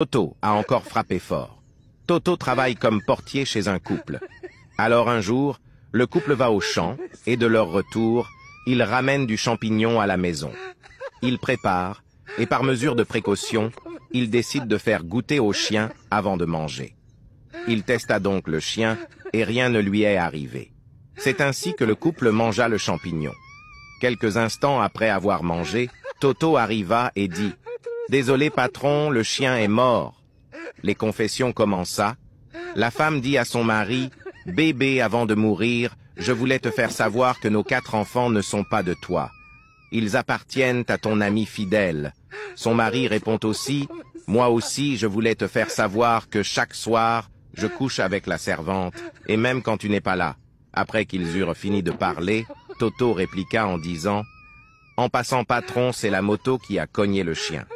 Toto a encore frappé fort. Toto travaille comme portier chez un couple. Alors un jour, le couple va au champ et de leur retour, ils ramènent du champignon à la maison. Ils préparent et par mesure de précaution, ils décident de faire goûter au chien avant de manger. Il testa donc le chien et rien ne lui est arrivé. C'est ainsi que le couple mangea le champignon. Quelques instants après avoir mangé, Toto arriva et dit « Désolé patron, le chien est mort ». Les confessions commença. La femme dit à son mari « Bébé, avant de mourir, je voulais te faire savoir que nos 4 enfants ne sont pas de toi. Ils appartiennent à ton ami fidèle. » Son mari répond aussi « Moi aussi, je voulais te faire savoir que chaque soir, je couche avec la servante, et même quand tu n'es pas là. » Après qu'ils eurent fini de parler, Toto répliqua en disant « En passant patron, c'est la moto qui a cogné le chien. »